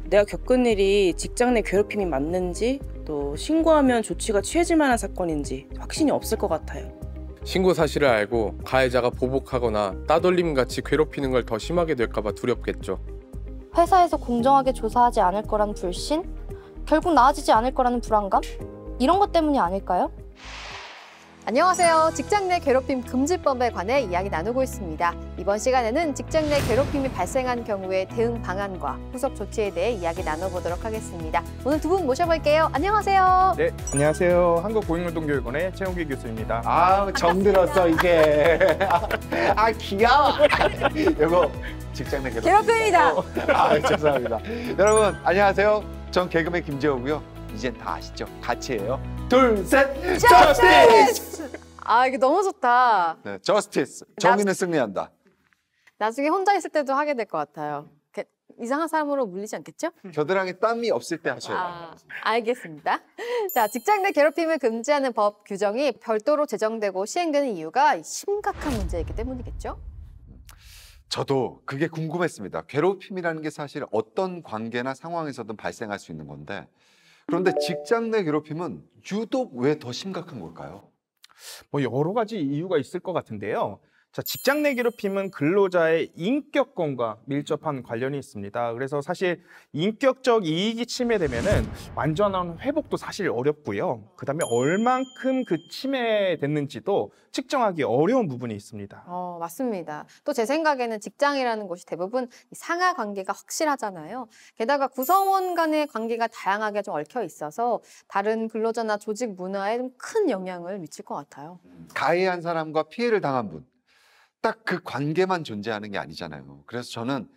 내가 겪은 일이 직장 내 괴롭힘이 맞는지, 또 신고하면 조치가 취해질 만한 사건인지 확신이 없을 것 같아요. 신고 사실을 알고 가해자가 보복하거나 따돌림같이 괴롭히는 걸 더 심하게 될까 봐 두렵겠죠. 회사에서 공정하게 조사하지 않을 거란 불신? 결국 나아지지 않을 거라는 불안감? 이런 것 때문이 아닐까요? 안녕하세요. 직장 내 괴롭힘 금지법에 관해 이야기 나누고 있습니다. 이번 시간에는 직장 내 괴롭힘이 발생한 경우의 대응 방안과 후속 조치에 대해 이야기 나눠보도록 하겠습니다. 오늘 두 분 모셔볼게요. 안녕하세요. 네, 안녕하세요. 한국고용노동교육원의 최홍기 교수입니다. 아, 정들었어 이게. 아, 귀여워. 이거 직장 내 괴롭힘이다. 죄송합니다. 여러분 안녕하세요. 전 개그맨 김재호고요. 이젠 다 아시죠? 같이 해요. 둘, 셋, 저스티스! 아, 이게 너무 좋다. 네, 저스티스. 정의는 승리한다. 나중에 혼자 있을 때도 하게 될 것 같아요. 이상한 사람으로 물리지 않겠죠? 겨드랑이 땀이 없을 때 하셔야 돼요. 알겠습니다. 자, 직장 내 괴롭힘을 금지하는 법 규정이 별도로 제정되고 시행되는 이유가 심각한 문제이기 때문이겠죠? 저도 그게 궁금했습니다. 괴롭힘이라는 게 사실 어떤 관계나 상황에서든 발생할 수 있는 건데, 그런데 직장 내 괴롭힘은 유독 왜 더 심각한 걸까요? 여러 가지 이유가 있을 것 같은데요. 자, 직장 내 괴롭힘은 근로자의 인격권과 밀접한 관련이 있습니다. 그래서 사실 인격적 이익이 침해되면은 완전한 회복도 사실 어렵고요. 그다음에 얼만큼 그 침해됐는지도 측정하기 어려운 부분이 있습니다. 맞습니다. 또 제 생각에는 직장이라는 곳이 대부분 상하 관계가 확실하잖아요. 게다가 구성원 간의 관계가 다양하게 좀 얽혀 있어서 다른 근로자나 조직 문화에 좀 큰 영향을 미칠 것 같아요. 가해한 사람과 피해를 당한 분, 딱 그 관계만 존재하는 게 아니잖아요. 그래서 저는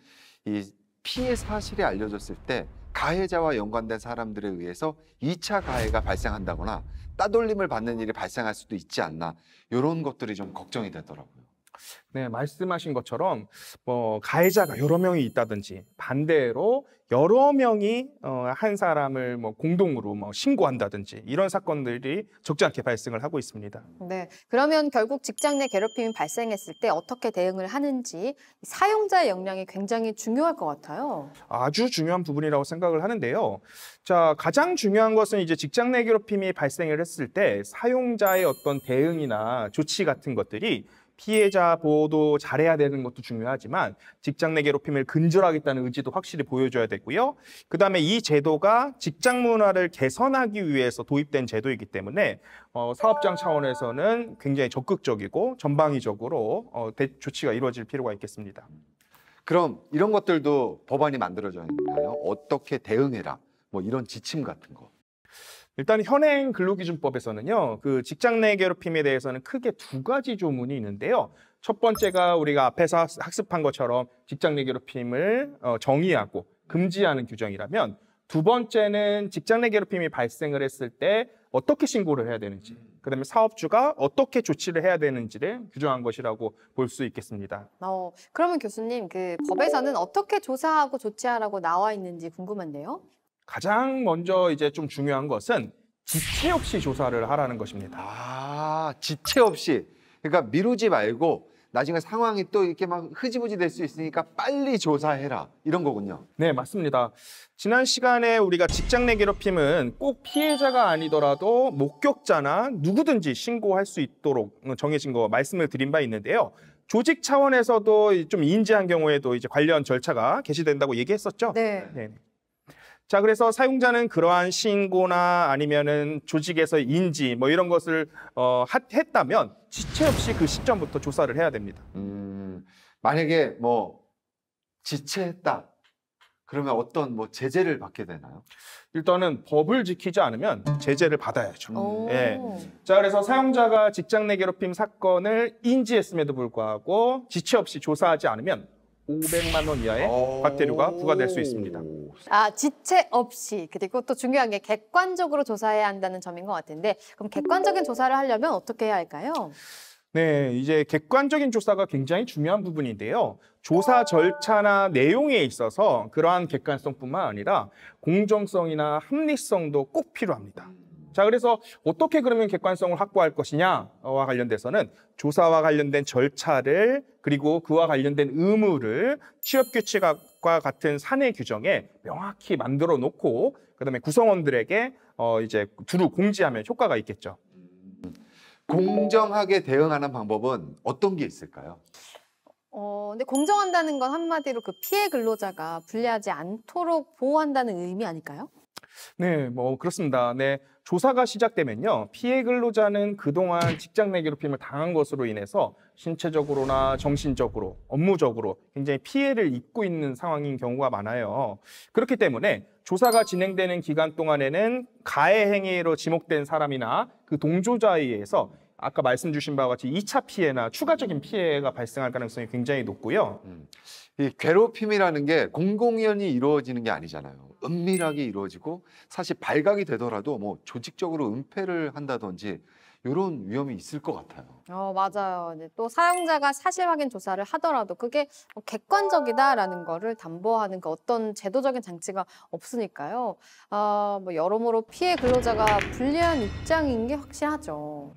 이 피해 사실이 알려졌을 때 가해자와 연관된 사람들에 의해서 2차 가해가 발생한다거나 따돌림을 받는 일이 발생할 수도 있지 않나, 이런 것들이 좀 걱정이 되더라고요. 네, 말씀하신 것처럼 가해자가 여러 명이 있다든지 반대로 여러 명이 한 사람을 공동으로 신고한다든지 이런 사건들이 적지 않게 발생을 하고 있습니다. 네, 그러면 결국 직장 내 괴롭힘이 발생했을 때 어떻게 대응을 하는지 사용자의 역량이 굉장히 중요할 것 같아요. 아주 중요한 부분이라고 생각을 하는데요. 자, 가장 중요한 것은 이제 직장 내 괴롭힘이 발생을 했을 때 사용자의 어떤 대응이나 조치 같은 것들이 피해자 보호도 잘해야 되는 것도 중요하지만 직장 내 괴롭힘을 근절하겠다는 의지도 확실히 보여줘야 되고요. 그다음에 이 제도가 직장 문화를 개선하기 위해서 도입된 제도이기 때문에 사업장 차원에서는 굉장히 적극적이고 전방위적으로 조치가 이루어질 필요가 있겠습니다. 그럼 이런 것들도 법안이 만들어져 있나요? 어떻게 대응해라, 이런 지침 같은 거. 일단 현행 근로기준법에서는요, 그 직장 내 괴롭힘에 대해서는 크게 두 가지 조문이 있는데요. 첫 번째가 우리가 앞에서 학습한 것처럼 직장 내 괴롭힘을 정의하고 금지하는 규정이라면, 두 번째는 직장 내 괴롭힘이 발생을 했을 때 어떻게 신고를 해야 되는지, 그다음에 사업주가 어떻게 조치를 해야 되는지를 규정한 것이라고 볼 수 있겠습니다. 그러면 교수님, 그 법에서는 어떻게 조사하고 조치하라고 나와 있는지 궁금한데요. 가장 먼저 이제 좀 중요한 것은 지체 없이 조사를 하라는 것입니다. 아, 지체 없이. 그러니까 미루지 말고 나중에 상황이 또 이렇게 막 흐지부지 될 수 있으니까 빨리 조사해라, 이런 거군요. 네, 맞습니다. 지난 시간에 우리가 직장 내 괴롭힘은 꼭 피해자가 아니더라도 목격자나 누구든지 신고할 수 있도록 정해진 거 말씀을 드린 바 있는데요. 조직 차원에서도 좀 인지한 경우에도 이제 관련 절차가 개시된다고 얘기했었죠? 네. 자, 그래서 사용자는 그러한 신고나 아니면은 조직에서 인지 이런 것을 했다면 지체 없이 그 시점부터 조사를 해야 됩니다. 만약에 지체했다, 그러면 어떤 제재를 받게 되나요? 일단은 법을 지키지 않으면 제재를 받아야죠. 예. 자, 그래서 사용자가 직장 내 괴롭힘 사건을 인지했음에도 불구하고 지체 없이 조사하지 않으면 500만 원 이하의 과태료가 부과될 수 있습니다. 지체 없이, 그리고 또 중요한 게 객관적으로 조사해야 한다는 점인 것 같은데, 그럼 객관적인 조사를 하려면 어떻게 해야 할까요? 네, 이제 객관적인 조사가 굉장히 중요한 부분인데요. 조사 절차나 내용에 있어서 그러한 객관성뿐만 아니라 공정성이나 합리성도 꼭 필요합니다. 자, 그래서 어떻게 그러면 객관성을 확보할 것이냐와 관련돼서는 조사와 관련된 절차를 그리고 그와 관련된 의무를 취업규칙과 같은 사내 규정에 명확히 만들어 놓고 그다음에 구성원들에게 이제 두루 공지하면 효과가 있겠죠. 공정하게 대응하는 방법은 어떤 게 있을까요? 근데 공정한다는 건 한마디로 그 피해 근로자가 불리하지 않도록 보호한다는 의미 아닐까요? 네, 뭐 그렇습니다. 네, 조사가 시작되면요, 피해 근로자는 그동안 직장 내 괴롭힘을 당한 것으로 인해서 신체적으로나 정신적으로, 업무적으로 굉장히 피해를 입고 있는 상황인 경우가 많아요. 그렇기 때문에 조사가 진행되는 기간 동안에는 가해 행위로 지목된 사람이나 그 동조자에 의해서 아까 말씀 주신 바와 같이 2차 피해나 추가적인 피해가 발생할 가능성이 굉장히 높고요. 이 괴롭힘이라는 게 공공연히 이루어지는 게 아니잖아요. 은밀하게 이루어지고 사실 발각이 되더라도 뭐 조직적으로 은폐를 한다든지 이런 위험이 있을 것 같아요. 맞아요. 네, 또 사용자가 사실 확인 조사를 하더라도 그게 객관적이다라는 거를 담보하는 그 어떤 제도적인 장치가 없으니까요. 뭐 여러모로 피해 근로자가 불리한 입장인 게 확실하죠.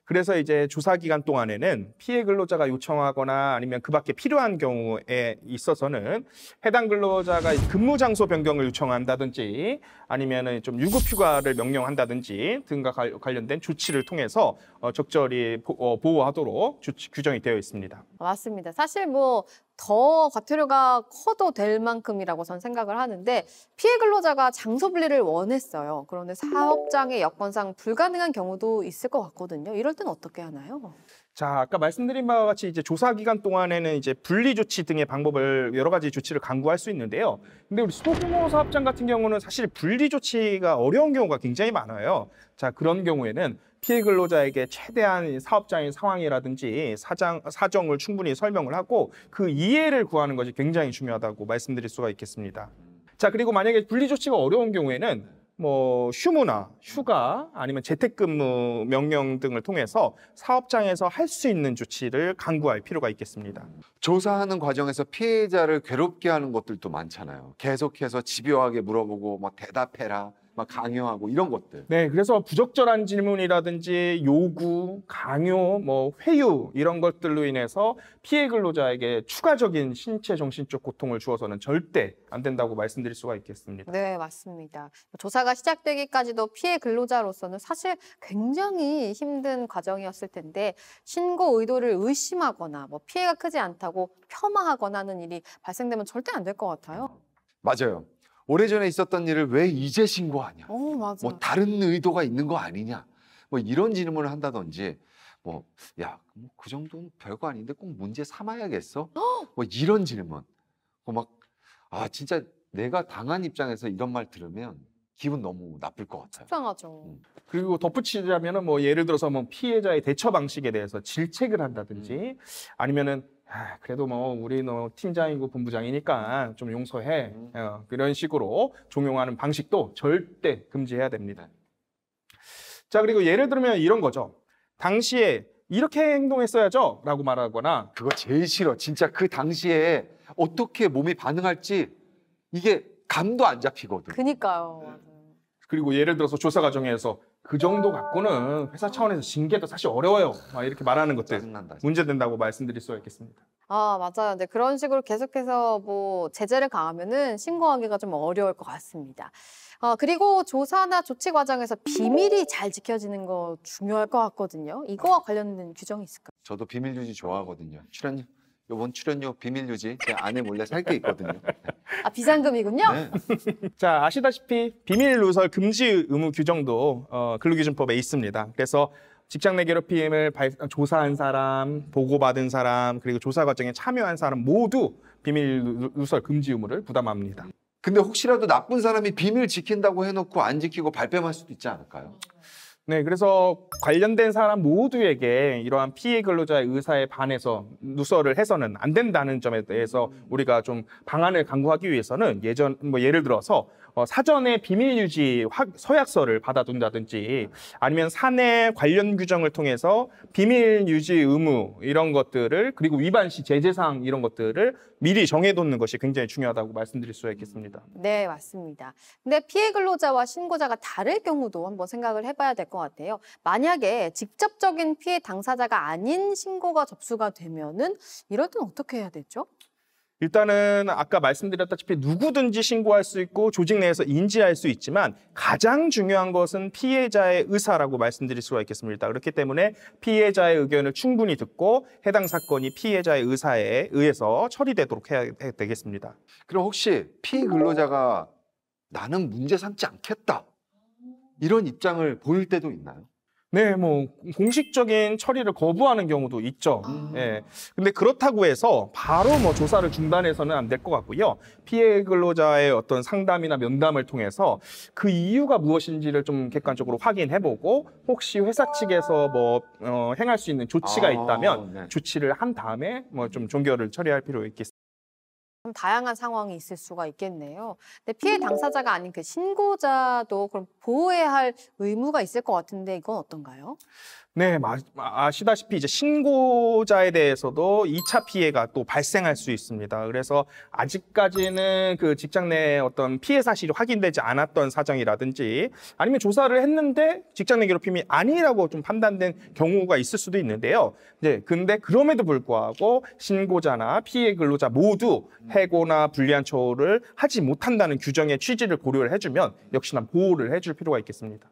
그래서 이제 조사 기간 동안에는 피해 근로자가 요청하거나 아니면 그 밖에 필요한 경우에 있어서는 해당 근로자가 근무 장소 변경을 요청한다든지 아니면은 좀 유급 휴가를 명령한다든지 등과 관련된 조치를 통해서 적절히 보호하도록 규정이 되어 있습니다. 맞습니다. 사실 뭐 더 과태료가 커도 될 만큼이라고 전 생각을 하는데 피해 근로자가 장소 분리를 원했어요. 그런데 사업장의 여건상 불가능한 경우도 있을 것 같거든요. 이럴 땐 어떻게 하나요? 자, 아까 말씀드린 바와 같이 이제 조사 기간 동안에는 이제 분리 조치 등의 방법을 여러 가지 조치를 강구할 수 있는데요. 근데 우리 소규모 사업장 같은 경우는 사실 분리 조치가 어려운 경우가 굉장히 많아요. 자, 그런 경우에는 피해 근로자에게 최대한 사업장의 상황이라든지 사정을 충분히 설명을 하고 그 이해를 구하는 것이 굉장히 중요하다고 말씀드릴 수가 있겠습니다. 자, 그리고 만약에 분리 조치가 어려운 경우에는 뭐 휴무나 휴가 아니면 재택근무 명령 등을 통해서 사업장에서 할 수 있는 조치를 강구할 필요가 있겠습니다. 조사하는 과정에서 피해자를 괴롭게 하는 것들도 많잖아요. 계속해서 집요하게 물어보고 뭐 대답해라, 막 강요하고 이런 것들. 네, 그래서 부적절한 질문이라든지 요구, 강요, 뭐 회유 이런 것들로 인해서 피해 근로자에게 추가적인 신체 정신적 고통을 주어서는 절대 안 된다고 말씀드릴 수가 있겠습니다. 네, 맞습니다. 조사가 시작되기까지도 피해 근로자로서는 사실 굉장히 힘든 과정이었을 텐데 신고 의도를 의심하거나 뭐 피해가 크지 않다고 폄하하거나 하는 일이 발생되면 절대 안 될 것 같아요. 맞아요. 오래전에 있었던 일을 왜 이제 신고하냐? 맞아. 뭐 다른 의도가 있는 거 아니냐? 뭐 이런 질문을 한다든지 뭐 그 정도는 별거 아닌데 꼭 문제 삼아야겠어? 뭐 이런 질문. 진짜 내가 당한 입장에서 이런 말 들으면 기분 너무 나쁠 것 같아요. 속상하죠. 그리고 덧붙이자면은 뭐 예를 들어서 뭐 피해자의 대처 방식에 대해서 질책을 한다든지 아니면은 그래도 뭐 우리 너 팀장이고 본부장이니까 좀 용서해. 이런 식으로 종용하는 방식도 절대 금지해야 됩니다. 자, 그리고 예를 들면 이런 거죠. 당시에 이렇게 행동했어야죠 라고 말하거나 그거 제일 싫어. 진짜 그 당시에 어떻게 몸이 반응할지 이게 감도 안 잡히거든. 그니까요. 맞아요. 그리고 예를 들어서 조사 과정에서 그 정도 갖고는 회사 차원에서 징계도 사실 어려워요. 막 이렇게 말하는 것들 짜증난다. 문제된다고 말씀드릴 수가 있겠습니다. 맞아요. 근데 그런 식으로 계속해서 뭐 제재를 가하면은 신고하기가 좀 어려울 것 같습니다. 그리고 조사나 조치 과정에서 비밀이 잘 지켜지는 거 중요할 것 같거든요. 이거와 관련된 규정이 있을까요? 저도 비밀 유지 좋아하거든요. 이번 출연료 비밀 유지 제 아내 몰래 살 게 있거든요. 비상금이군요. 네. 자, 아시다시피 비밀 누설 금지 의무 규정도 근로기준법에 있습니다. 그래서 직장 내 괴롭힘을 조사한 사람, 보고받은 사람, 그리고 조사 과정에 참여한 사람 모두 비밀 누설 금지 의무를 부담합니다. 근데 혹시라도 나쁜 사람이 비밀 지킨다고 해놓고 안 지키고 발뺌할 수도 있지 않을까요? 네, 그래서 관련된 사람 모두에게 이러한 피해 근로자의 의사에 반해서 누설을 해서는 안 된다는 점에 대해서 우리가 좀 방안을 강구하기 위해서는 예를 들어서 사전에 비밀 유지 서약서를 받아둔다든지 아니면 사내 관련 규정을 통해서 비밀 유지 의무 이런 것들을 그리고 위반 시 제재사항 이런 것들을 미리 정해놓는 것이 굉장히 중요하다고 말씀드릴 수가 있겠습니다. 네, 맞습니다. 근데 피해 근로자와 신고자가 다를 경우도 한번 생각을 해봐야 될 것 같아요. 만약에 직접적인 피해 당사자가 아닌 신고가 접수가 되면은 이럴 때는 어떻게 해야 되죠? 일단은 아까 말씀드렸다시피 누구든지 신고할 수 있고 조직 내에서 인지할 수 있지만 가장 중요한 것은 피해자의 의사라고 말씀드릴 수가 있겠습니다. 그렇기 때문에 피해자의 의견을 충분히 듣고 해당 사건이 피해자의 의사에 의해서 처리되도록 해야 되겠습니다. 그럼 혹시 피해 근로자가 나는 문제 삼지 않겠다 이런 입장을 보일 때도 있나요? 네, 뭐 공식적인 처리를 거부하는 경우도 있죠. 예. 근데 그렇다고 해서 바로 뭐 조사를 중단해서는 안 될 것 같고요. 피해 근로자의 어떤 상담이나 면담을 통해서 그 이유가 무엇인지를 좀 객관적으로 확인해보고 혹시 회사 측에서 뭐 행할 수 있는 조치가 있다면 네. 조치를 한 다음에 뭐 좀 종결을 처리할 필요 있겠습니다. 좀 다양한 상황이 있을 수가 있겠네요. 근데 피해 당사자가 아닌 그 신고자도 그럼 보호해야 할 의무가 있을 것 같은데 이건 어떤가요? 네, 아시다시피 이제 신고자에 대해서도 2차 피해가 또 발생할 수 있습니다. 그래서 아직까지는 그 직장 내 어떤 피해 사실이 확인되지 않았던 사정이라든지 아니면 조사를 했는데 직장 내 괴롭힘이 아니라고 좀 판단된 경우가 있을 수도 있는데요. 네, 근데 그럼에도 불구하고 신고자나 피해 근로자 모두 해고나 불리한 처우를 하지 못한다는 규정의 취지를 고려를 해주면 역시나 보호를 해줄 필요가 있겠습니다.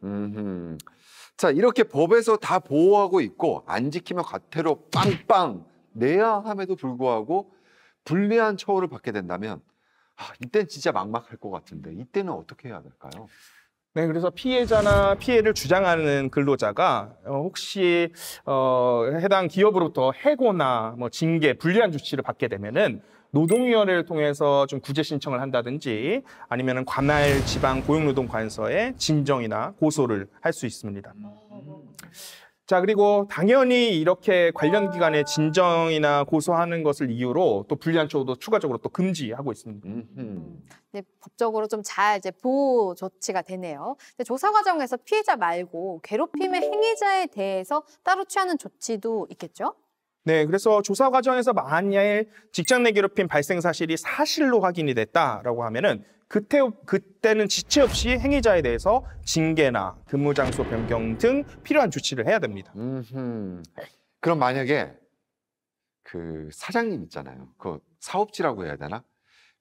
자, 이렇게 법에서 다 보호하고 있고 안 지키면 과태료 빵빵 내야 함에도 불구하고 불리한 처우를 받게 된다면 이때는 진짜 막막할 것 같은데 이때는 어떻게 해야 될까요? 네, 그래서 피해자나 피해를 주장하는 근로자가 혹시 해당 기업으로부터 해고나 뭐 징계, 불리한 조치를 받게 되면은 노동위원회를 통해서 좀 구제 신청을 한다든지 아니면은 관할 지방 고용노동관서에 진정이나 고소를 할 수 있습니다. 자, 그리고 당연히 이렇게 관련 기관에 진정이나 고소하는 것을 이유로 또 불리한 처우도 추가적으로 또 금지하고 있습니다. 네, 법적으로 좀 잘 이제 보호 조치가 되네요. 근데 조사 과정에서 피해자 말고 괴롭힘의 행위자에 대해서 따로 취하는 조치도 있겠죠? 네, 그래서 조사 과정에서 만일 직장 내 괴롭힘 발생 사실이 사실로 확인이 됐다라고 하면은 그때는 지체 없이 행위자에 대해서 징계나 근무 장소 변경 등 필요한 조치를 해야 됩니다. 그럼 만약에 그 사장님 있잖아요. 그 사업주라고 해야 되나?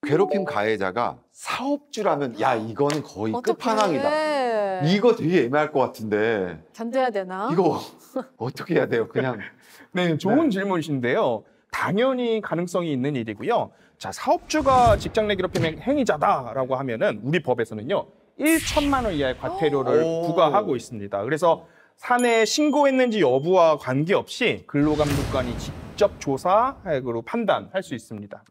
괴롭힘 가해자가 사업주라면 야 이거는 거의 끝판왕이다. 이거 되게 애매할 것 같은데 견뎌야 되나? 이거 어떻게 해야 돼요? 그냥 네, 좋은 질문이신데요. 당연히 가능성이 있는 일이고요. 자, 사업주가 직장 내 괴롭힘 행위자다라고 하면은 우리 법에서는요 1천만 원 이하의 과태료를 부과하고 있습니다. 그래서 사내에 신고했는지 여부와 관계없이 근로감독관이 직접 조사하고 판단할 수 있습니다.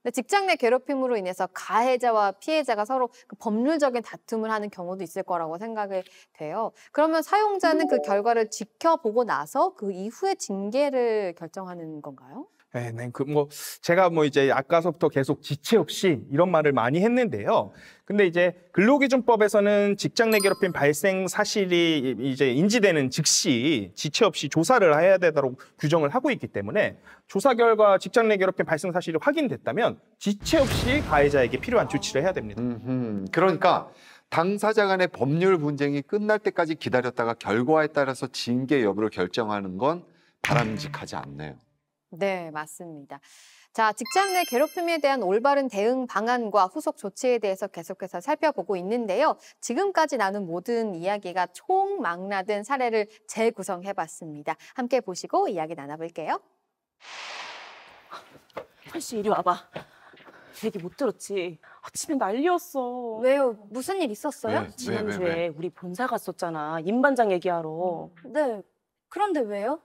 근데 직장 내 괴롭힘으로 인해서 가해자와 피해자가 서로 그 법률적인 다툼을 하는 경우도 있을 거라고 생각이 돼요. 그러면 사용자는 그 결과를 지켜보고 나서 그 이후에 징계를 결정하는 건가요? 네, 제가 이제 아까서부터 계속 지체 없이 이런 말을 많이 했는데요. 근데 이제 근로기준법에서는 직장 내 괴롭힘 발생 사실이 이제 인지되는 즉시 지체 없이 조사를 해야 되도록 규정을 하고 있기 때문에 조사 결과 직장 내 괴롭힘 발생 사실이 확인됐다면 지체 없이 가해자에게 필요한 조치를 해야 됩니다. 그러니까 당사자 간의 법률 분쟁이 끝날 때까지 기다렸다가 결과에 따라서 징계 여부를 결정하는 건 바람직하지 않네요. 네, 맞습니다. 자, 직장 내 괴롭힘에 대한 올바른 대응 방안과 후속 조치에 대해서 계속해서 살펴보고 있는데요. 지금까지 나눈 모든 이야기가 총망라된 사례를 재구성해봤습니다. 함께 보시고 이야기 나눠볼게요. 펄씨 이리 와봐. 얘기 못 들었지? 아침에 난리였어. 왜요? 무슨 일 있었어요? 지난주에 우리 본사 갔었잖아. 임반장 얘기하러. 네. 그런데 왜요?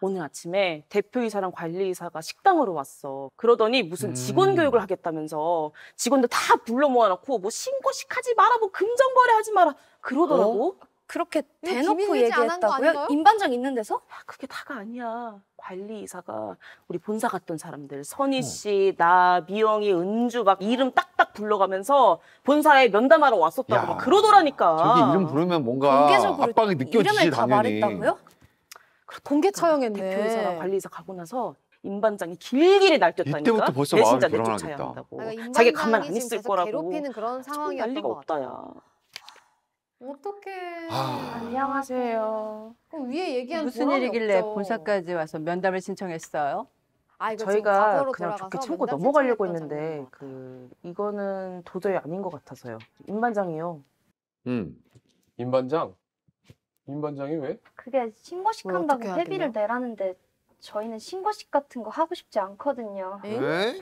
오늘 아침에 대표이사랑 관리이사가 식당으로 왔어. 그러더니 무슨 직원 교육을 하겠다면서 직원들 다 불러 모아놓고 뭐 신고식 하지 마라, 뭐 금전거래 하지 마라 그러더라고. 그렇게 이거 대놓고 비밀리지 않은 거 얘기했다고요? 아닌가요? 임반장 있는 데서? 야, 그게 다가 아니야. 관리이사가 우리 본사 갔던 사람들 선희 씨, 나, 미영이, 은주 막 이름 딱딱 불러가면서 본사에 면담하러 왔었다고 야, 막 그러더라니까. 저기 이름 부르면 뭔가 공개적으로 압박이 느껴지지 이름을 다 당연히. 말했다고요? 공개 처형했네. 대표이사랑 관리이사 가고 나서 임 반장이 길길이 날뛰었다니까. 이때부터 벌써 배신자 마음이 내쫓아야 불안하겠다. 한다고. 그러니까 임 자기 반장이 가만 안 지금 있을 계속 거라고. 괴롭히는 그런 참 상황이었던 난리가 것 같아요. 없다, 야. 어떡해. 안녕하세요. 그럼 위에 얘기한 무슨 보람이 일이길래 없죠. 본사까지 와서 면담을 신청했어요? 아, 이거 지금 저희가 과거로 그냥 돌아가서 좋게 참고 면담 넘어가려고 신청했던 했는데 장면인 것 이거는 도저히 아닌 것 같아서요. 임 반장이요. 임 반장? 임 반장이 왜? 그게 신고식 뭘 한다고 어떻게 회비를 하길래? 내라는데 저희는 신고식 같은 거 하고 싶지 않거든요. 에? 에?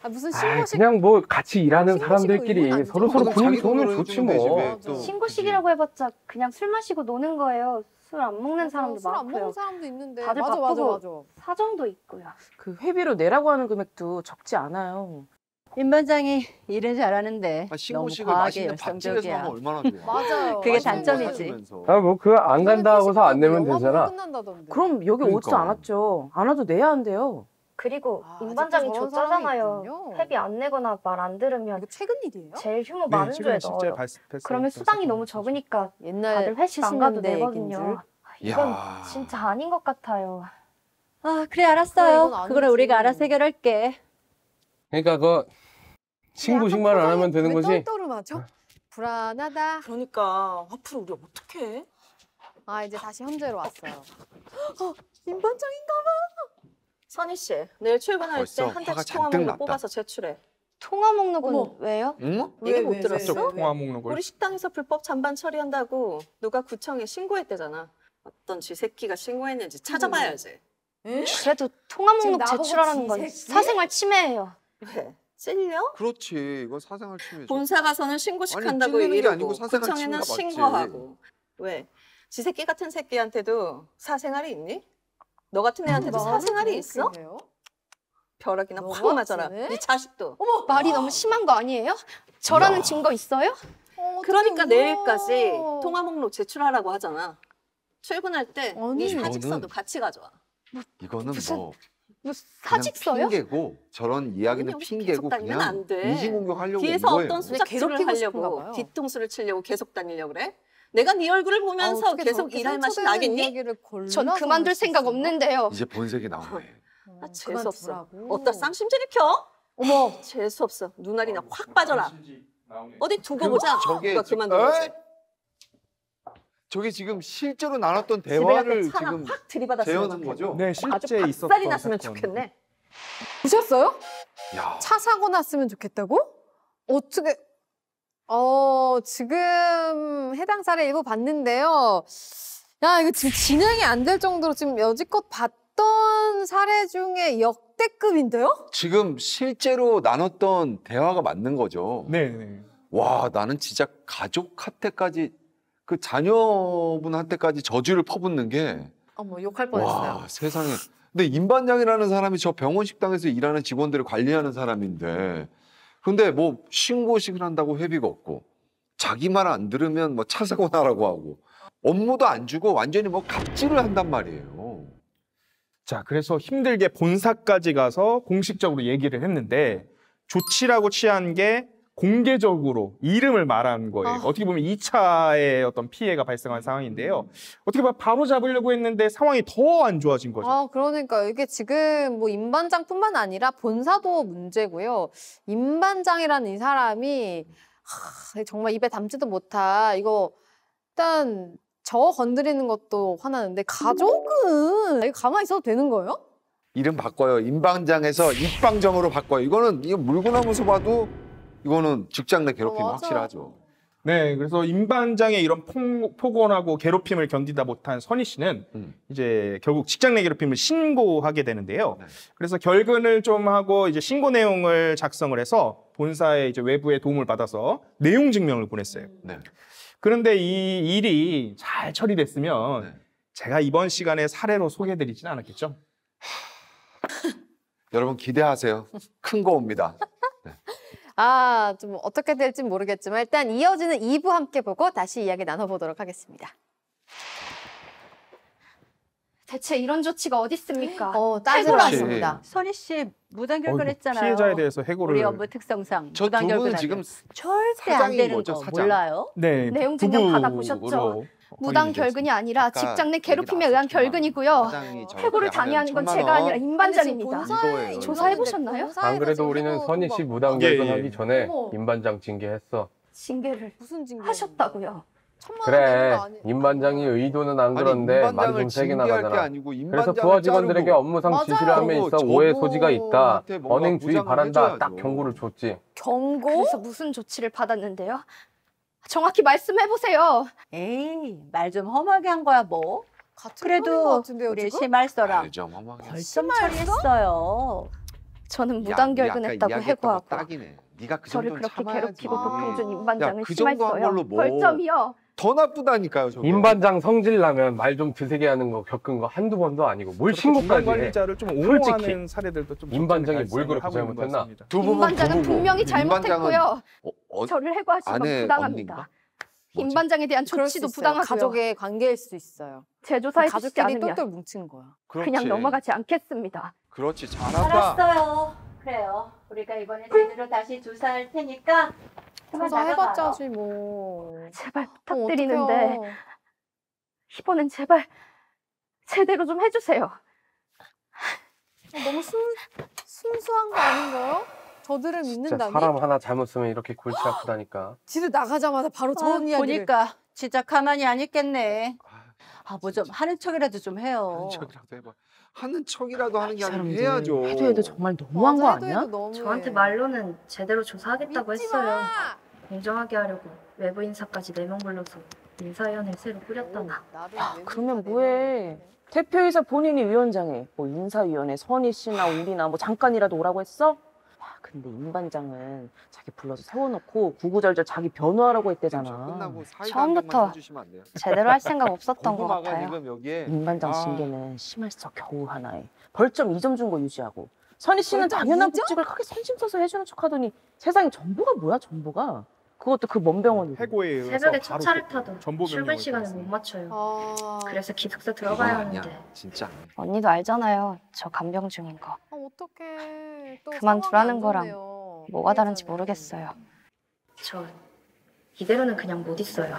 아, 무슨 아이, 신고식 그냥 뭐 같이 일하는 신고식은 의무는 사람들끼리 아니죠. 서로서로 그건 분위기 자기 좋으면 돈으로 좋지 해주면 되지, 뭐. 왜 맞아. 또 신고식이라고 해봤자 그냥 술 마시고 노는 거예요. 술 안 먹는 사람도 술안 먹는 많고요. 사람도 있는데. 다들 맞아, 바쁘고. 맞아. 사정도 있고요. 그 회비로 내라고 하는 금액도 적지 않아요. 임 반장이 일은 잘하는데 너무 신고식을 과하게 맛있는 밥집에서 하면 열성적이야. 얼마나 좋아. 맞아요. 그게 맛있는 단점이지. 거 하면서. 아 뭐 그거 안 간다 하고서 안 내면 영화 보고 되잖아. 끝난다던데. 그럼 여기 오지도 그러니까. 않았죠. 안 와도 내야 한대요. 그리고 아, 임 아직도 반장이 저런 줬잖아요. 사람이 있군요. 회비 안 내거나 말 안 들으면 이거 최근 일이에요? 제일 휴무 네, 많은 최근에 조에 실제 넣어요. 발생했던 그러면 수당이 너무 사건이죠. 적으니까 옛날 다들 회식 안 가도 70년대 얘기인 되거든요. 이건 이야. 진짜 아닌 것 같아요. 아, 그래 그래, 이건 알았어요. 아니지. 그거를 우리가 알아서 해결할게. 그러니까 그 신고식만 안 하면 되는 거지. 왜 떨떠름하죠? 불안하다. 그러니까 앞으로 우리 어떻게 해? 아, 이제 다시 현재로 왔어요. 임 반장인가? 선희 씨, 내일 출근할 벌써 때 한 화가 대씩 통화 잔뜩 목록 났다. 뽑아서 제출해. 통화 목록은 어머. 왜요? 응? 얘기 못 들었어? 통화 목록을 우리 식당에서 불법 잔반 처리한다고 누가 구청에 신고했대잖아. 어떤 쥐새끼가 신고했는지 찾아봐야지. 그래도 통화 지금 목록 나보고 제출하라는 건 지새끼? 사생활 침해예요. 왜? 찔려? 그렇지. 이건 사생활 침해죠. 본사 가서는 신고식 아니, 한다고 찔리는 게 이러고 아니고 사생활 구청에는 침해가 맞지. 신고하고. 왜? 쥐새끼 같은 새끼한테도 사생활이 있니? 너 같은 애한테도 사생활이 있어? 벼락이나 너 확 맞아라. 같은 애? 네 자식도. 말이 너무 심한 거 아니에요? 저라는 야. 증거 있어요? 그러니까 내일까지 통화 목록 제출하라고 하잖아. 출근할 때 아니, 네 사직서도 이거는- 같이 가져와. 이거는 무슨 뭐 뭐 그냥 사직서요? 핑계고 저런 이야기는 여기서 핑계고 계속 다니면 그냥 안 돼. 인신공격하려고 뒤에서 온 거예요. 어떤 수작질을 괴롭히고 싶은가 하려고 봐요. 뒤통수를 치려고 계속 다니려고 그래? 내가 네 얼굴을 보면서 계속 일할 맛이 나겠니? 전 그만둘 생각 없는데요. 이제 본색이 나온 거예요. 아, 재수없어. 어디다 쌍심지를 켜? 어머. 재수없어. 눈알이나 확 빠져라. 어디 두고 보자. 저게 누가 지금- 그만둔 거지. 저게 지금 실제로 나눴던 집에 갈 대화를 때 차나 지금 확 들이받았으면 재현한 좋겠네. 거죠? 네, 아주 실제 있었던 박살이 났으면 사건. 좋겠네. 보셨어요? 야, 차 사고 났으면 좋겠다고? 어떻게? 지금 해당 사례 일부 봤는데요. 야, 이거 지금 진행이 안 될 정도로 지금 여지껏 봤던 사례 중에 역대급인데요? 지금 실제로 나눴던 대화가 맞는 거죠. 네, 네. 와, 나는 진짜 가족한테까지 그 자녀분한테까지 저주를 퍼붓는 게 어머, 욕할 뻔했어요. 와, 세상에. 근데 임 반장이라는 사람이 저 병원 식당에서 일하는 직원들을 관리하는 사람인데 근데 뭐 신고식을 한다고 회비가 없고 자기 말 안 들으면 뭐 차 사고 나라고 하고 업무도 안 주고 완전히 뭐 갑질을 한단 말이에요. 자, 그래서 힘들게 본사까지 가서 공식적으로 얘기를 했는데 조치라고 취한 게 공개적으로 이름을 말한 거예요. 아. 어떻게 보면 2차의 어떤 피해가 발생한 상황인데요. 어떻게 보면 바로 잡으려고 했는데 상황이 더 안 좋아진 거죠. 아, 그러니까 이게 지금 뭐 임반장뿐만 아니라 본사도 문제고요. 임반장이라는 이 사람이 정말 입에 담지도 못할 이거 일단 저 건드리는 것도 화나는데 가족은 이거 가만히 있어도 되는 거예요? 이름 바꿔요. 임 반장에서 입방정으로 바꿔요. 이거는 이거 물고 나면서 봐도 이거는 직장 내 괴롭힘이 맞아. 확실하죠. 네, 그래서 임 반장의 이런 폭언하고 괴롭힘을 견디다 못한 선희 씨는 이제 결국 직장 내 괴롭힘을 신고하게 되는데요. 네. 그래서 결근을 좀 하고 이제 신고 내용을 작성을 해서 본사의 이제 외부의 도움을 받아서 내용 증명을 보냈어요. 네. 그런데 이 일이 잘 처리됐으면 네. 제가 이번 시간에 사례로 소개해드리진 않았겠죠? 여러분 기대하세요. 큰 거 옵니다. 좀 어떻게 될지 모르겠지만 일단 이어지는 2부 함께 보고 다시 이야기 나눠보도록 하겠습니다. 대체 이런 조치가 어디 있습니까? 따지러 그렇지. 왔습니다. 선희 씨 무단 결근했잖아요. 피해자에 대해서 해고를 우리 업무 특성상 저 무단 두 분 결근하면 지금 절대 안 사장인 되는 거죠, 거 사장. 몰라요? 네, 내용 증명 부부로 받아보셨죠? 무단 허위문제 결근이 아니라 아까 직장 내 얘기 괴롭힘에 의한 나왔었지만 결근이고요. 사장이 저렇게 해고를 하면 당해하는 건 1,000만 제가 원. 아니라 임반장입니다. 이거예요. 조사해보셨나요? 안 그래도 우리는 선희 씨 무단 예, 결근하기 예. 전에 어머. 임 반장 징계했어. 징계를 무슨 징계 하셨다고요. 그래, 임 반장이 의도는 안 그런데 말이 좀 세게 나가잖아. 그래서 부하 직원들에게 업무상 맞아요. 지시를 함에 있어 저거 오해 소지가 있다. 저분한테 뭔가 언행 주의 보장을 바란다. 해줘야죠. 딱 경고를 줬지. 경고? 그래서 무슨 조치를 받았는데요? 정확히 말씀해보세요. 에이, 말 좀 험하게 한 거야 뭐. 같은 편인 것 그래도 같은데요, 우리 지금? 심할서랑 좀 험하게. 벌점 처리했어요. 저는 무단 결근했다고 해고하고 딱이네. 네가 그 저를 정도는 그렇게 참아야지. 괴롭히고 아. 고통 준 임반장을 그 정도 한 심할서요. 걸로 뭐. 벌점이요. 더 나쁘다니까요, 저게. 임 반장 성질 나면 말 좀 드세게 하는 거 겪은 거 한두 번도 아니고 뭘 중간 신고까지 해. 관리자를 좀 솔직히 옹호하는 사례들도 좀 임 반장이 뭘 발생을 그렇게 하고 있는 것 잘못했나? 같습니다. 두 부분 임반장은 부부고. 분명히 임반장은 잘못했고요. 어, 저를 해고하신 건 아내 부당합니다. 언니인가? 임반장에 대한 그럴 수 조치도 있어요. 부당하고요. 가족의 관계일 수도 있어요. 재조사해 주시지 가족끼리 않으면 똘똘 뭉친 거야. 그렇지. 그냥 넘어가지 않겠습니다. 그렇지, 잘한다. 알았어요. 그래요. 우리가 이번에 제대로 다시 조사할 테니까 그만 조사해봤자 나가봐요. 지 뭐. 제발 그럼 부탁드리는데 어떡해요. 이번엔 제발 제대로 좀 해주세요. 너무 순수한 거 아닌가요? 저들을 진짜 믿는다니? 사람 하나 잘못 쓰면 이렇게 골치 아프다니까. 지들 나가자마자 바로 저런 이야기를. 보니까 진짜 가만히 안 있겠네. 아, 뭐 좀 하는 척이라도 좀 해요. 하는 척이라도 해봐. 하는 척이라도 하는 게 아니라 사람들 해야죠. 해도 정말 너무한 거 맞아, 아니야? 해도 너무해. 저한테 말로는 제대로 조사하겠다고 믿지 했어요. 마! 공정하게 하려고 외부 인사까지 4명 불러서 인사위원회 새로 꾸렸다고. 나를 야, 왜 그러면 믿는다, 뭐해? 내가. 대표이사 본인이 위원장에 뭐 인사위원회 선희 씨나 우리나 뭐 잠깐이라도 오라고 했어? 야, 근데 임 반장은 자기 불러서 세워놓고 구구절절 자기 변호하라고 했대잖아. 끝나고 사이다 처음부터 한 병만 해주시면 안 돼요? 제대로 할 생각 없었던 것 고구마가 같아요. 지금 여기에 임 반장 징계는 심할서 겨우 하나에 벌점 2점 준 거 유지하고 선희 씨는 벌점 당연한 2점? 복직을 크게 선심 써서 해주는 척하더니 세상에 전부가 뭐야 전부가? 그것도 그 먼 병원이. 해고에 의해서 새벽에 바로 첫차를 타도 전보 출근 명령을 시간을 못 내렸습니다. 맞춰요. 아, 그래서 기숙사 이건 들어가야 아니야. 하는데 진짜 아니야. 언니도 알잖아요. 저 간병 중인 거. 어떡해. 또 그만두라는 상황이 안 거랑 좋네요. 뭐가 다른지 피해자는. 모르겠어요. 저 이대로는 그냥 못 있어요.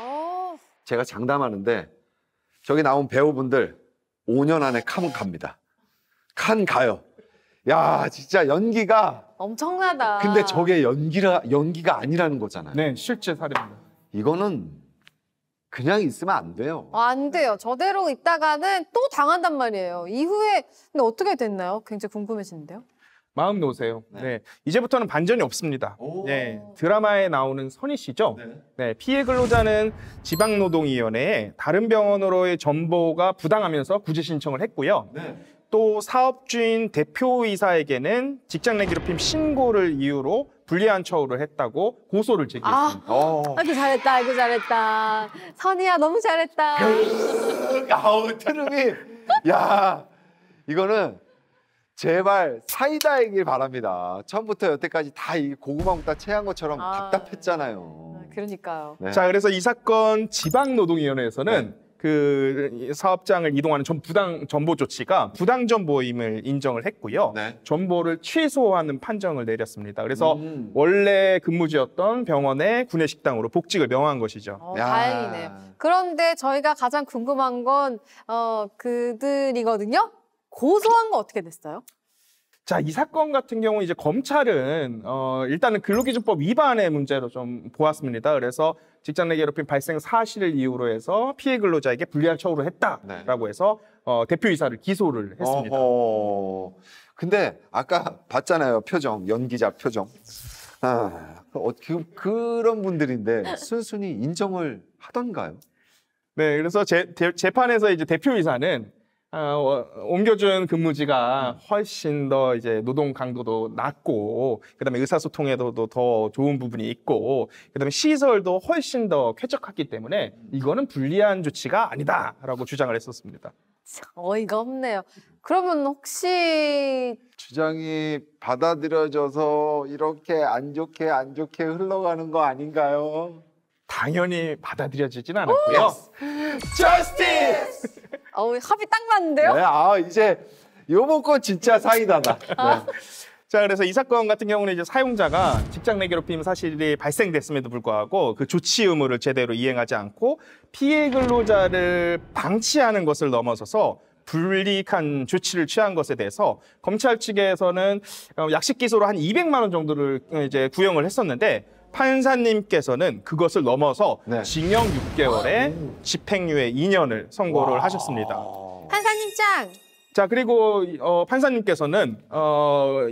어, 제가 장담하는데 저기 나온 배우분들 5년 안에 칸 갑니다. 칸 가요. 야, 진짜 연기가 엄청나다. 근데 저게 연기가 아니라는 거잖아요. 네, 실제 사례입니다. 이거는 그냥 있으면 안 돼요. 안 돼요. 저대로 있다가는 또 당한단 말이에요. 이후에 근데 어떻게 됐나요? 굉장히 궁금해지는데요. 마음 놓으세요. 네. 네. 이제부터는 반전이 없습니다. 오. 네, 드라마에 나오는 선희 씨죠. 네. 네, 피해 근로자는 지방노동위원회에 다른 병원으로의 전보가 부당하면서 구제 신청을 했고요. 네. 또 사업주인 대표이사에게는 직장 내 괴롭힘 신고를 이유로 불리한 처우를 했다고 고소를 제기했습니다. 아이고 잘했다. 아이고 잘했다. 선희야 너무 잘했다. 아우 트름이 야 이거는 제발 사이다이길 바랍니다. 처음부터 여태까지 다 이 고구마 먹다 체한 것처럼 아. 답답했잖아요. 그러니까요. 네. 자, 그래서 이 사건 지방노동위원회에서는 그 사업장을 이동하는 전보 조치가 부당 전보임을 인정을 했고요. 네. 전보를 취소하는 판정을 내렸습니다. 그래서 음. 원래 근무지였던 병원의 구내식당으로 복직을 명한 것이죠. 야. 다행이네요. 그런데 저희가 가장 궁금한 건 그들이거든요. 고소한 거 어떻게 됐어요? 자, 이 사건 같은 경우 이제 검찰은 일단은 근로기준법 위반의 문제로 좀 보았습니다. 그래서 직장 내 괴롭힘 발생 사실을 이유로 해서 피해 근로자에게 불리한 처우를 했다라고 해서 대표이사를 기소를 했습니다. 어허. 근데 아까 봤잖아요. 표정, 연기자 표정. 아, 그런 분들인데 순순히 인정을 하던가요? 네, 그래서 재판에서 이제 대표이사는 옮겨준 근무지가 훨씬 더 이제 노동 강도도 낮고, 그다음에 의사소통에도 더 좋은 부분이 있고, 그다음에 시설도 훨씬 더 쾌적하기 때문에 이거는 불리한 조치가 아니다라고 주장을 했었습니다. 어이가 없네요. 그러면 혹시 주장이 받아들여져서 이렇게 안 좋게 흘러가는 거 아닌가요? 당연히 받아들여지진 않았고요. 저스티스! 합이 딱 맞는데요? 네, 이제 요번 건 진짜 사이다다. 네. 자, 그래서 이 사건 같은 경우는 이제 사용자가 직장 내 괴롭힘 사실이 발생됐음에도 불구하고 그 조치 의무를 제대로 이행하지 않고 피해 근로자를 방치하는 것을 넘어서서 불이익한 조치를 취한 것에 대해서 검찰 측에서는 약식 기소로 한 200만 원 정도를 이제 구형을 했었는데 판사님께서는 그것을 넘어서 네. 징역 6개월에 집행유예 2년을 선고를 하셨습니다. 판사님 짱! 자, 그리고 판사님께서는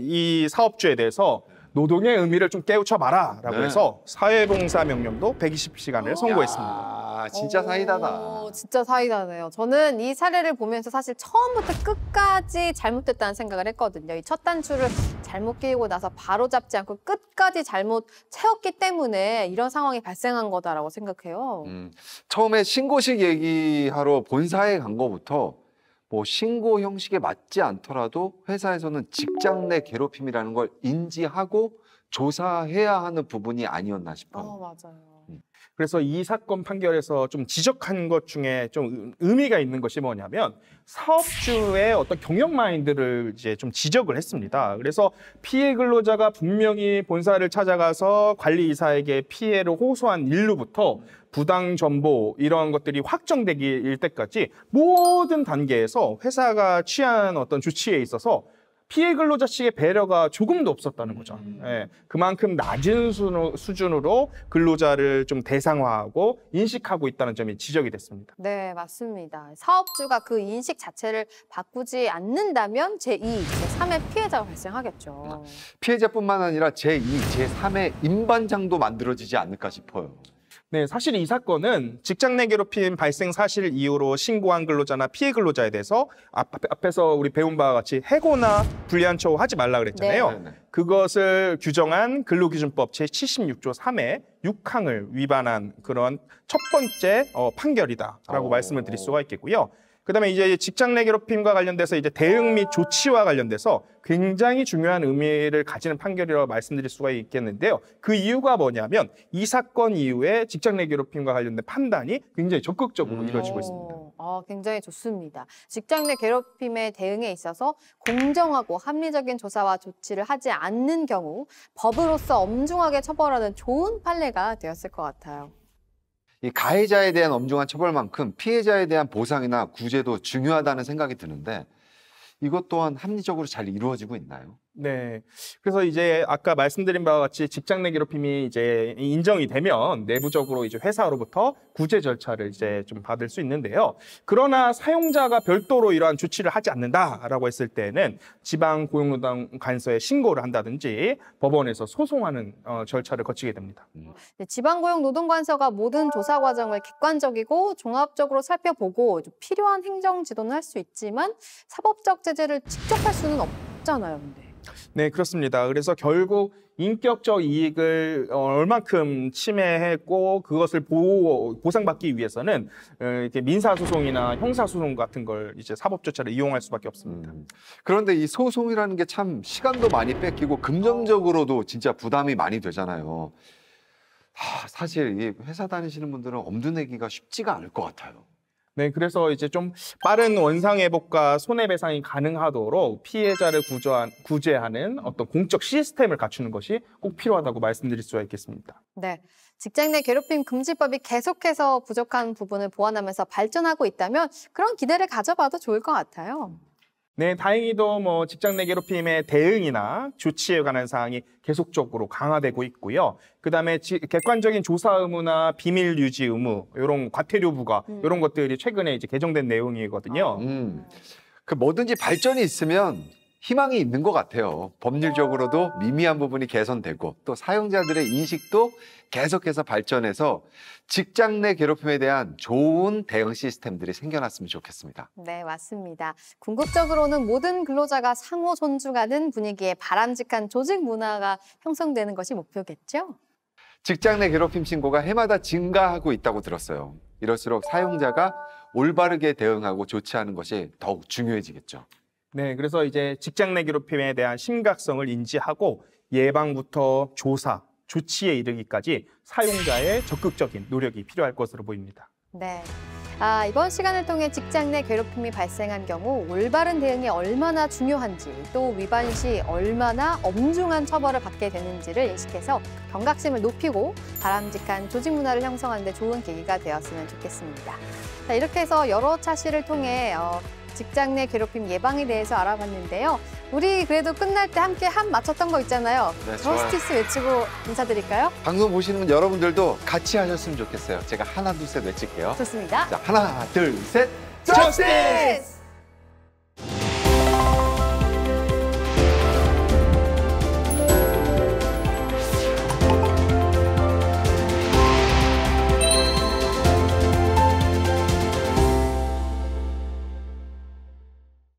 이 사업주에 대해서 노동의 의미를 좀 깨우쳐봐라라고 네. 해서 사회봉사 명령도 120시간을 선고했습니다. 아, 진짜 사이다다. 진짜 사이다네요. 저는 이 사례를 보면서 사실 처음부터 끝까지 잘못됐다는 생각을 했거든요. 이 첫 단추를 잘못 끼우고 나서 바로 잡지 않고 끝까지 잘못 채웠기 때문에 이런 상황이 발생한 거다라고 생각해요. 처음에 신고식 얘기하러 본사에 간 거부터 뭐 신고 형식에 맞지 않더라도 회사에서는 직장 내 괴롭힘이라는 걸 인지하고 조사해야 하는 부분이 아니었나 싶어요. 맞아요. 그래서 이 사건 판결에서 좀 지적한 것 중에 좀 의미가 있는 것이 뭐냐면 사업주의 어떤 경영 마인드를 이제 좀 지적을 했습니다. 그래서 피해 근로자가 분명히 본사를 찾아가서 관리이사에게 피해를 호소한 일로부터 부당 정보 이런 것들이 확정되기 때까지 모든 단계에서 회사가 취한 어떤 조치에 있어서 피해 근로자 측의 배려가 조금도 없었다는 거죠. 예, 그만큼 낮은 수준으로 근로자를 좀 대상화하고 인식하고 있다는 점이 지적이 됐습니다. 네, 맞습니다. 사업주가 그 인식 자체를 바꾸지 않는다면 제2, 제3의 피해자가 발생하겠죠. 피해자뿐만 아니라 제2, 제3의 임반장도 만들어지지 않을까 싶어요. 네, 사실 이 사건은 직장 내 괴롭힘 발생 사실 이후로 신고한 근로자나 피해 근로자에 대해서 앞에서 우리 배운 바와 같이 해고나 불리한 처우하지 말라 그랬잖아요. 네. 그것을 규정한 근로기준법 제76조 3의 6항을 위반한 그런 첫 번째 판결이다라고 말씀을 드릴 수가 있겠고요. 그다음에 이제 직장 내 괴롭힘과 관련돼서 이제 대응 및 조치와 관련돼서 굉장히 중요한 의미를 가지는 판결이라고 말씀드릴 수가 있겠는데요. 그 이유가 뭐냐면 이 사건 이후에 직장 내 괴롭힘과 관련된 판단이 굉장히 적극적으로 이루어지고 있습니다. 굉장히 좋습니다. 직장 내 괴롭힘에 대응에 있어서 공정하고 합리적인 조사와 조치를 하지 않는 경우 법으로서 엄중하게 처벌하는 좋은 판례가 되었을 것 같아요. 이 가해자에 대한 엄중한 처벌만큼 피해자에 대한 보상이나 구제도 중요하다는 생각이 드는데 이것 또한 합리적으로 잘 이루어지고 있나요? 네. 그래서 이제 아까 말씀드린 바와 같이 직장 내 괴롭힘이 이제 인정이 되면 내부적으로 이제 회사로부터 구제 절차를 이제 좀 받을 수 있는데요. 그러나 사용자가 별도로 이러한 조치를 하지 않는다라고 했을 때는 지방 고용노동관서에 신고를 한다든지 법원에서 소송하는 절차를 거치게 됩니다. 지방고용노동관서가 모든 조사 과정을 객관적이고 종합적으로 살펴보고 필요한 행정 지도는 할 수 있지만 사법적 제재를 직접 할 수는 없잖아요, 근데. 네, 그렇습니다. 그래서 결국 인격적 이익을 얼만큼 침해했고 그것을 보상받기 위해서는 이렇게 민사소송이나 형사소송 같은 걸 이제 사법조차를 이용할 수밖에 없습니다. 그런데 이 소송이라는 게 참 시간도 많이 뺏기고 금전적으로도 진짜 부담이 많이 되잖아요. 사실 이 회사 다니시는 분들은 엄두 내기가 쉽지가 않을 것 같아요. 네, 그래서 이제 좀 빠른 원상회복과 손해배상이 가능하도록 피해자를 구제하는 어떤 공적 시스템을 갖추는 것이 꼭 필요하다고 말씀드릴 수가 있겠습니다. 네, 직장 내 괴롭힘 금지법이 계속해서 부족한 부분을 보완하면서 발전하고 있다면 그런 기대를 가져봐도 좋을 것 같아요. 네, 다행히도 뭐 직장 내 괴롭힘의 대응이나 조치에 관한 사항이 계속적으로 강화되고 있고요. 그다음에 객관적인 조사 의무나 비밀 유지 의무, 이런 과태료 부과 이런 것들이 최근에 이제 개정된 내용이거든요. 그 뭐든지 발전이 있으면 희망이 있는 것 같아요. 법률적으로도 미미한 부분이 개선되고 또 사용자들의 인식도 계속해서 발전해서 직장 내 괴롭힘에 대한 좋은 대응 시스템들이 생겨났으면 좋겠습니다. 네, 맞습니다. 궁극적으로는 모든 근로자가 상호 존중하는 분위기에 바람직한 조직 문화가 형성되는 것이 목표겠죠? 직장 내 괴롭힘 신고가 해마다 증가하고 있다고 들었어요. 이럴수록 사용자가 올바르게 대응하고 조치하는 것이 더욱 중요해지겠죠. 네, 그래서 이제 직장 내 괴롭힘에 대한 심각성을 인지하고 예방부터 조사, 조치에 이르기까지 사용자의 적극적인 노력이 필요할 것으로 보입니다. 네. 이번 시간을 통해 직장 내 괴롭힘이 발생한 경우 올바른 대응이 얼마나 중요한지, 또 위반 시 얼마나 엄중한 처벌을 받게 되는지를 인식해서 경각심을 높이고 바람직한 조직 문화를 형성하는 데 좋은 계기가 되었으면 좋겠습니다. 자, 이렇게 해서 여러 차시를 통해 직장 내 괴롭힘 예방에 대해서 알아봤는데요. 우리 그래도 끝날 때 함께 한 맞췄던 거 있잖아요. 네, 좋아요. 저스티스 외치고 인사드릴까요? 방송 보시는 여러분들도 같이 하셨으면 좋겠어요. 제가 하나, 둘, 셋 외칠게요. 좋습니다. 자, 하나, 둘, 셋. 저스티스!